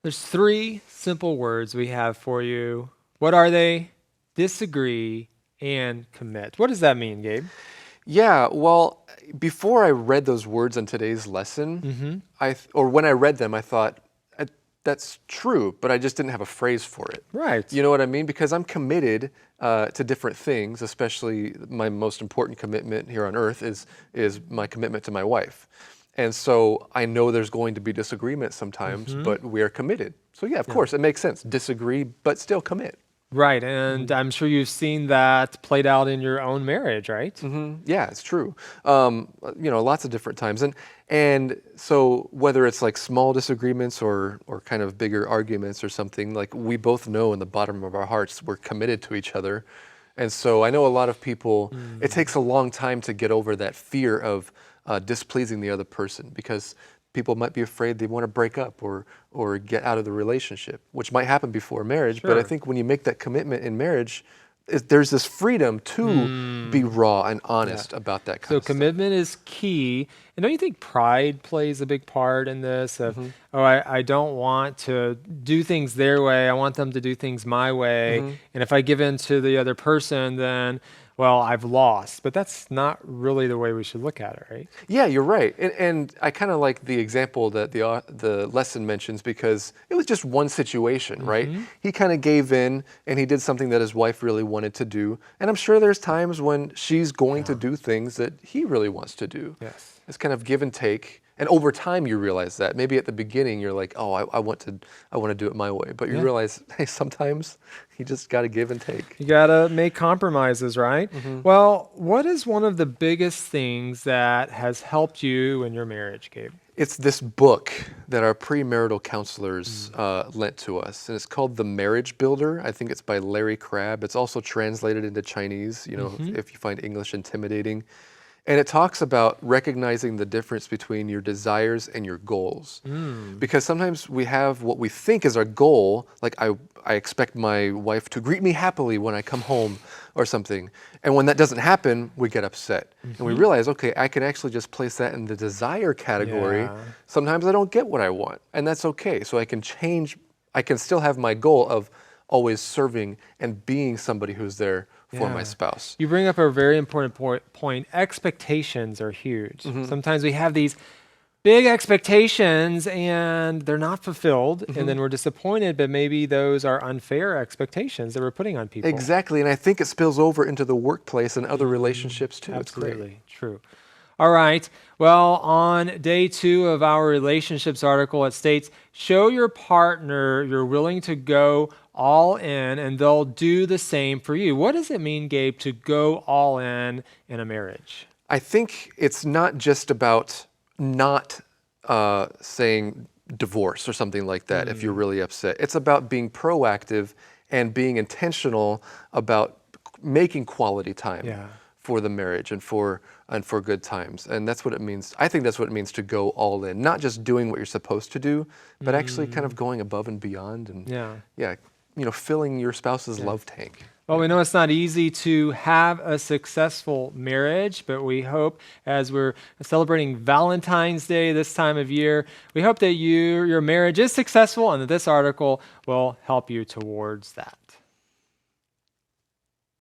There's three simple words we have for you. What are they? Disagree and commit. What does that mean, Gabe? Yeah, well, before I read those words in today's lesson, or when I read them, I thought, that's true, but I just didn't have a phrase for it. Right. You know what I mean? Because I'm committed to different things, especially my most important commitment here on earth is my commitment to my wife. And so I know there's going to be disagreement sometimes, but we are committed. So yeah, of course, it makes sense. Disagree, but still commit. Right. And I'm sure you've seen that played out in your own marriage, right? Yeah, it's true. Lots of different times. And so whether it's like small disagreements or kind of bigger arguments or something, like we both know in the bottom of our hearts we're committed to each other. And so I know a lot of people, it takes a long time to get over that fear of displeasing the other person, because people might be afraid they want to break up or get out of the relationship, which might happen before marriage. But I think when you make that commitment in marriage, there's this freedom to be raw and honest about that kind of So commitment is key. And don't you think pride plays a big part in this? I don't want to do things their way. I want them to do things my way. And if I give in to the other person, then, well, I've lost. But that's not really the way we should look at it, right? Yeah, you're right. And I kind of like the example that the lesson mentions, because it was just one situation, right? He kind of gave in and he did something that his wife really wanted to do. And I'm sure there's times when she's going to do things that he really wants to do. Yes. It's kind of give and take. And over time you realize that. Maybe at the beginning you're like, oh, I want to do it my way. But you realize, hey, sometimes you just got to give and take. You got to make compromises, right? Well, what is one of the biggest things that has helped you in your marriage, Gabe? It's this book that our premarital counselors lent to us, and it's called The Marriage Builder. I think it's by Larry Crabb. It's also translated into Chinese, if you find English intimidating. And it talks about recognizing the difference between your desires and your goals. Because sometimes we have what we think is our goal, like I expect my wife to greet me happily when I come home or something. And when that doesn't happen, we get upset. And we realize, okay, I can actually just place that in the desire category. Sometimes I don't get what I want, and that's okay. So I can still have my goal of always serving and being somebody who's there for my spouse. You bring up a very important point. Expectations are huge. Sometimes we have these big expectations and they're not fulfilled, and then we're disappointed, but maybe those are unfair expectations that we're putting on people. Exactly, and I think it spills over into the workplace and other relationships too. Absolutely, true. All right, well, on day 2 of our relationships article, it states, show your partner you're willing to go all in and they'll do the same for you. What does it mean, Gabe, to go all in a marriage? I think it's not just about not saying divorce or something like that if you're really upset. It's about being proactive and being intentional about making quality time for the marriage and for good times. And that's what it means. I think that's what it means to go all in, not just doing what you're supposed to do, but actually kind of going above and beyond and filling your spouse's love tank. Well, we know it's not easy to have a successful marriage, but we hope, as we're celebrating Valentine's Day this time of year, we hope that your marriage is successful and that this article will help you towards that.